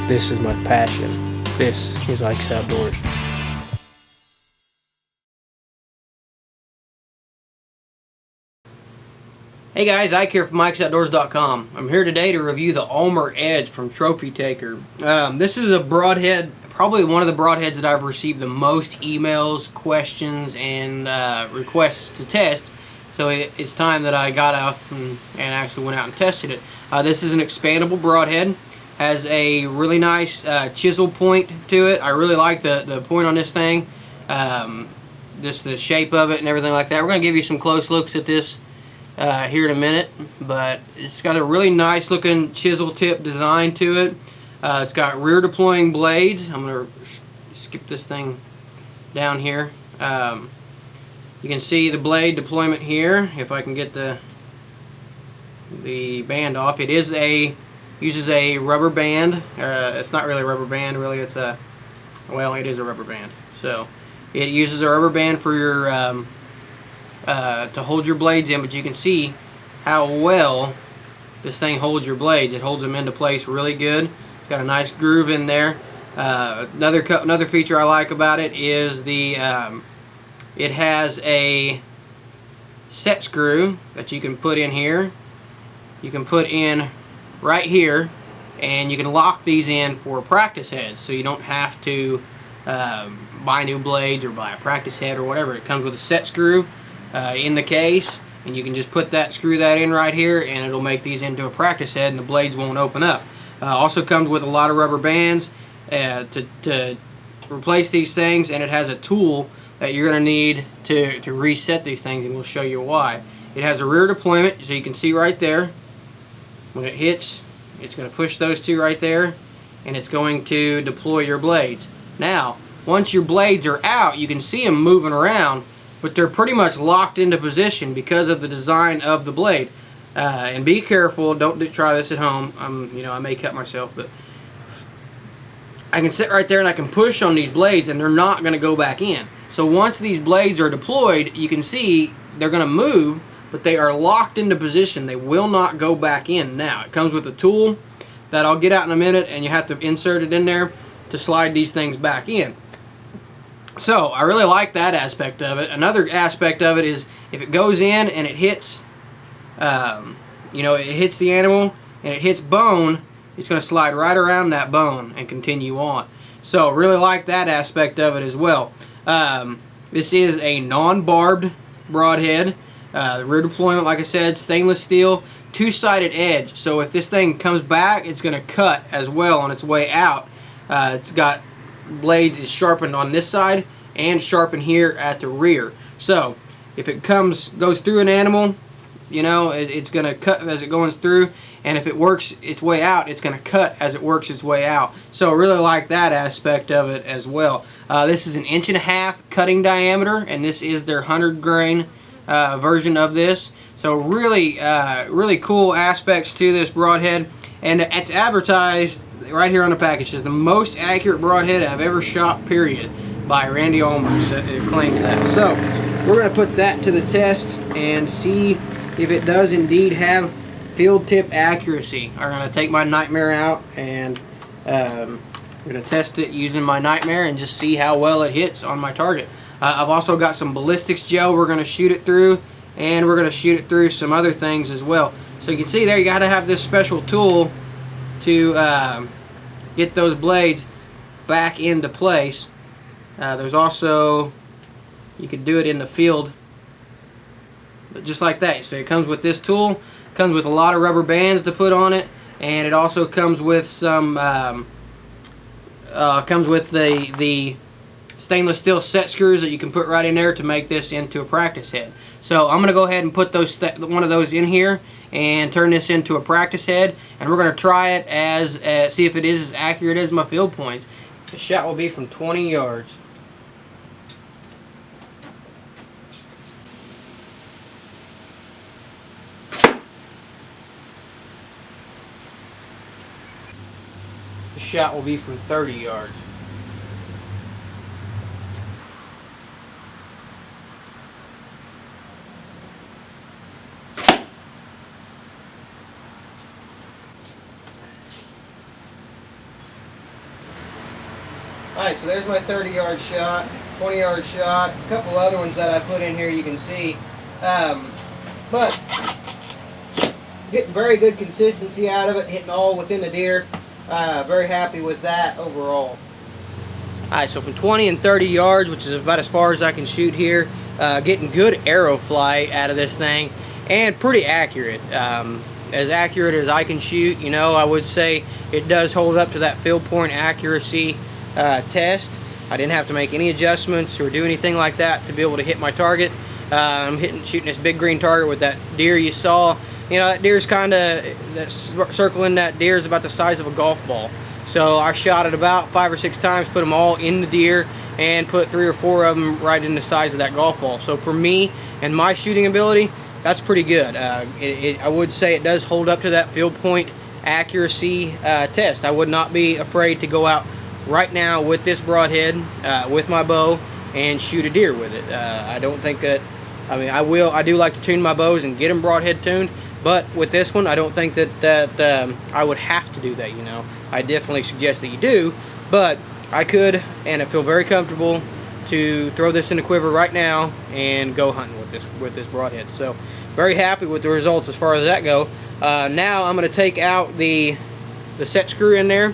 This is my passion. This is Ike's Outdoors. Hey guys, Ike here from IkesOutdoors.com. I'm here today to review the Ulmer Edge from Trophy Taker. This is a broadhead, probably one of the broadheads that I've received the most emails, questions, and requests to test. So it's time that I got out and actually went out and tested it. This is an expandable broadhead. Has a really nice chisel point to it. I really like the point on this thing. Just the shape of it and everything like that. We're going to give you some close looks at this here in a minute, but it's got a really nice looking chisel tip design to it. It's got rear deploying blades. I'm going to skip this thing down here. You can see the blade deployment here. If I can get the band off, it is uses a rubber band. It's not really a rubber band, really. It's well, it is a rubber band. So it uses a rubber band for your to hold your blades in, but you can see how well this thing holds your blades. It holds them into place really good. It's got a nice groove in there. Another feature I like about it is it has a set screw that you can put in here. You can put in right here, and you can lock these in for practice heads, so you don't have to buy new blades or buy a practice head or whatever. It comes with a set screw in the case, and you can just screw that in right here, and it'll make these into a practice head, and the blades won't open up. Also comes with a lot of rubber bands to replace these things, and it has a tool that you're going to need to reset these things, and we'll show you why. It has a rear deployment, so you can see right there. When it hits, it's going to push those two right there, and it's going to deploy your blades. Now, once your blades are out, you can see them moving around, but they're pretty much locked into position because of the design of the blade. And be careful, don't try this at home. I may cut myself, but I can sit right there and I can push on these blades, and they're not going to go back in. So once these blades are deployed, you can see they're going to move, but they are locked into position. They will not go back in. Now, it comes with a tool that I'll get out in a minute, and you have to insert it in there to slide these things back in. So I really like that aspect of it. Another aspect of it is if it goes in and it hits, it hits the animal and it hits bone, it's going to slide right around that bone and continue on. So really like that aspect of it as well. This is a non-barbed broadhead. Rear deployment, like I said, stainless steel, two-sided edge. So if this thing comes back, it's going to cut as well on its way out. It's got blades is sharpened on this side and sharpened here at the rear. So if it goes through an animal, it's going to cut as it goes through, and if it works its way out, it's going to cut as it works its way out. So I really like that aspect of it as well. This is an 1.5 inch cutting diameter, and this is their 100 grain version of this. So really really cool aspects to this broadhead, and it's advertised right here on the package as the most accurate broadhead I've ever shot, period, by Randy Ulmer. So it claims that. So we're going to put that to the test and see if it does indeed have field tip accuracy. I'm going to take my Nightmare out, and I'm going to test it using my Nightmare and just see how well it hits on my target. I've also got some Ballistics gel we're going to shoot it through, and we're going to shoot it through some other things as well. So you can see there, you got to have this special tool to get those blades back into place. There's also, you could do it in the field, but just like that. So it comes with this tool, comes with a lot of rubber bands to put on it, and it also comes with some the stainless steel set screws that you can put right in there to make this into a practice head. So I'm going to go ahead and put one of those in here and turn this into a practice head, and we're going to try it as see if it is as accurate as my field points. The shot will be from 20 yards. The shot will be from 30 yards. Alright, so there's my 30-yard shot, 20-yard shot, a couple other ones that I put in here you can see. But getting very good consistency out of it, hitting all within the deer. Very happy with that overall. Alright, so from 20 and 30 yards, which is about as far as I can shoot here, getting good arrow flight out of this thing, and pretty accurate. As accurate as I can shoot, you know, I would say it does hold up to that field point accuracy test. I didn't have to make any adjustments or do anything like that to be able to hit my target. I'm shooting this big green target with that deer you saw. You know, that deer's kind of, circling that deer is about the size of a golf ball. So I shot it about 5 or 6 times, put them all in the deer, and put 3 or 4 of them right in the size of that golf ball. So for me and my shooting ability, that's pretty good. I would say it does hold up to that field point accuracy test. I would not be afraid to go out right now with this broadhead, with my bow, and shoot a deer with it. I don't think that, I mean, I do like to tune my bows and get them broadhead tuned, but with this one, I don't think that I would have to do that, you know. I definitely suggest that you do, but I could, and I feel very comfortable to throw this in the quiver right now and go hunting with this broadhead. So very happy with the results as far as that go. Now I'm going to take out the set screw in there,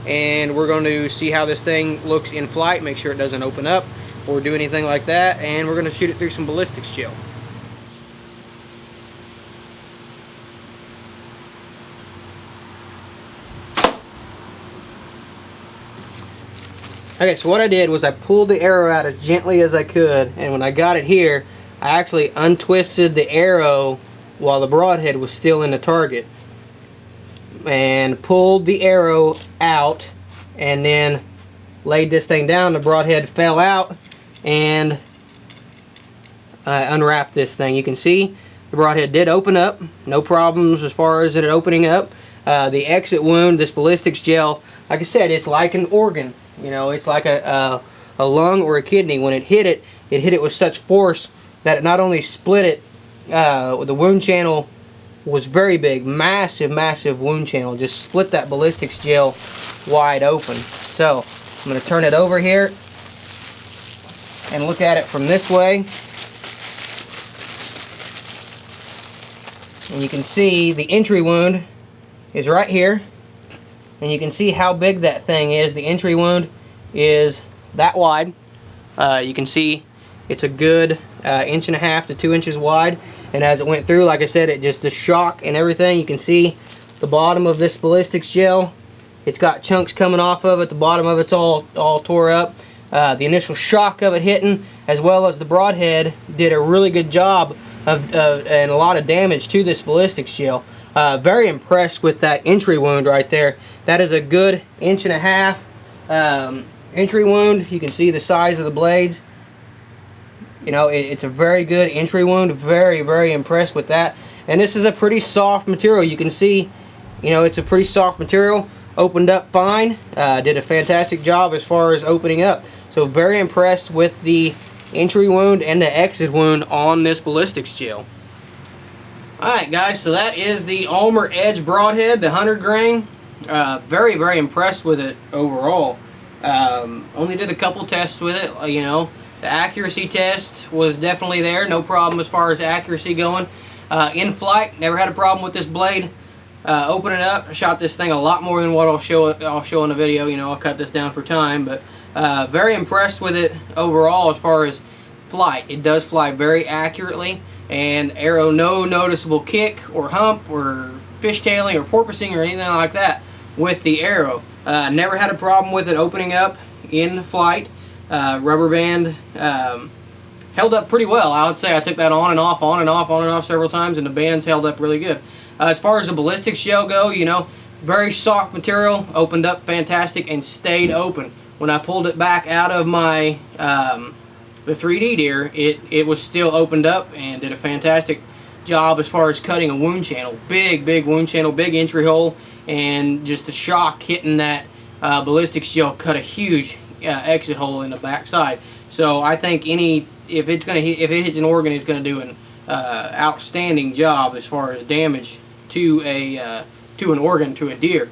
and we're going to see how this thing looks in flight, make sure it doesn't open up or do anything like that, and we're going to shoot it through some ballistics gel. Okay, so what I did was I pulled the arrow out as gently as I could, and when I got it here, I actually untwisted the arrow while the broadhead was still in the target, and pulled the arrow out, and then laid this thing down. The broadhead fell out, and I unwrapped this thing. You can see the broadhead did open up, no problems as far as it opening up. The exit wound, this ballistics gel, like I said, it's like an organ. You know, it's like a lung or a kidney. When it hit it with such force that it not only split it, the wound channel was very big, massive wound channel, just split that ballistics gel wide open. So I'm going to turn it over here and look at it from this way, and you can see the entry wound is right here, and you can see how big that thing is. The entry wound is that wide. You can see it's a good 1.5 to 2 inches wide, and as it went through, like I said, it just, the shock and everything, you can see the bottom of this ballistics gel, it's got chunks coming off of it. The bottom of it's all tore up. The initial shock of it hitting, as well as the broadhead, did a really good job of and a lot of damage to this ballistics gel. Very impressed with that entry wound right there. That is a good 1.5 entry wound. You can see the size of the blades. You know, it's a very good entry wound. Very impressed with that. And this is a pretty soft material. You can see, you know, it's a pretty soft material. Opened up fine. Did a fantastic job as far as opening up. So very impressed with the entry wound and the exit wound on this ballistics gel. Alright guys, so that is the Ulmer Edge broadhead, the 100 grain. Very impressed with it overall. Only did a couple tests with it. You know, the accuracy test was definitely there, no problem as far as accuracy going. In flight, never had a problem with this blade opening up. I shot this thing a lot more than what I'll show in the video. You know, I'll cut this down for time, but very impressed with it overall as far as flight. It does fly very accurately, and arrow no noticeable kick or hump or fishtailing or porpoising or anything like that with the arrow. Never had a problem with it opening up in flight. Rubber band held up pretty well. I would say I took that on and off several times, and the bands held up really good. As far as the ballistics gel go, you know, very soft material, opened up fantastic and stayed open. When I pulled it back out of my the 3D deer, it was still opened up and did a fantastic job as far as cutting a wound channel. Big wound channel, big entry hole, and just the shock hitting that ballistics gel cut a huge exit hole in the back side. So I think if it hits an organ, it's going to do an outstanding job as far as damage to an organ, to a deer.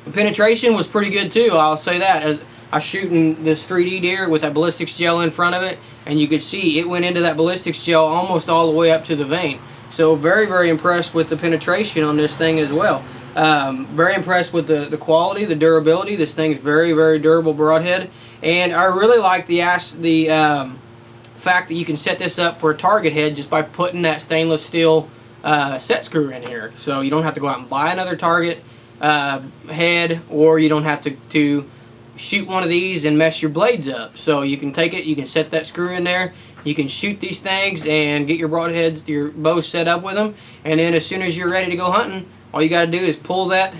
The penetration was pretty good too, I'll say that. I was shooting this 3D deer with that ballistics gel in front of it, and you could see it went into that ballistics gel almost all the way up to the vein. So very, very impressed with the penetration on this thing as well. Very impressed with the quality, the durability. This thing's very, very durable broadhead, and I really like the fact that you can set this up for a target head just by putting that stainless steel set screw in here. So you don't have to go out and buy another target head, or you don't have to shoot one of these and mess your blades up. So you can take it, you can set that screw in there, you can shoot these things and get your broadheads, your bows set up with them, and then as soon as you're ready to go hunting, all you got to do is pull that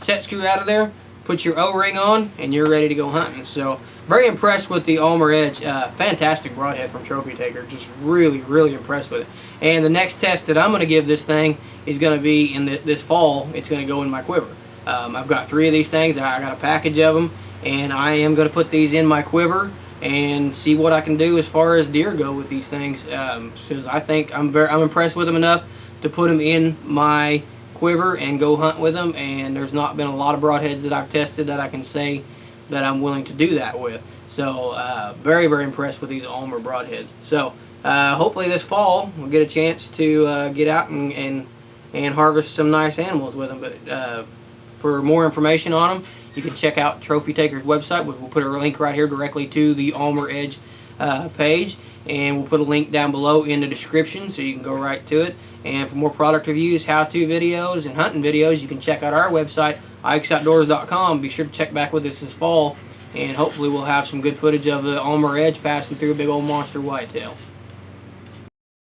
set screw out of there, put your O-ring on, and you're ready to go hunting. So very impressed with the Ulmer Edge. Fantastic broadhead from Trophy Taker. Just really, really impressed with it. And the next test that I'm going to give this thing is going to be in this fall. It's going to go in my quiver. I've got 3 of these things. I got a package of them, and I am going to put these in my quiver and see what I can do as far as deer go with these things. Because I think I'm impressed with them enough to put them in my quiver and go hunt with them. And there's not been a lot of broadheads that I've tested that I can say that I'm willing to do that with. So very, very impressed with these Ulmer broadheads. So hopefully this fall we'll get a chance to get out and harvest some nice animals with them. But for more information on them, you can check out Trophy Taker's website. We'll put a link right here directly to the Ulmer Edge page, and we'll put a link down below in the description so you can go right to it. And for more product reviews, how-to videos, and hunting videos, you can check out our website, ikesoutdoors.com. Be sure to check back with us this fall, and hopefully we'll have some good footage of the Ulmer Edge passing through a big old monster whitetail.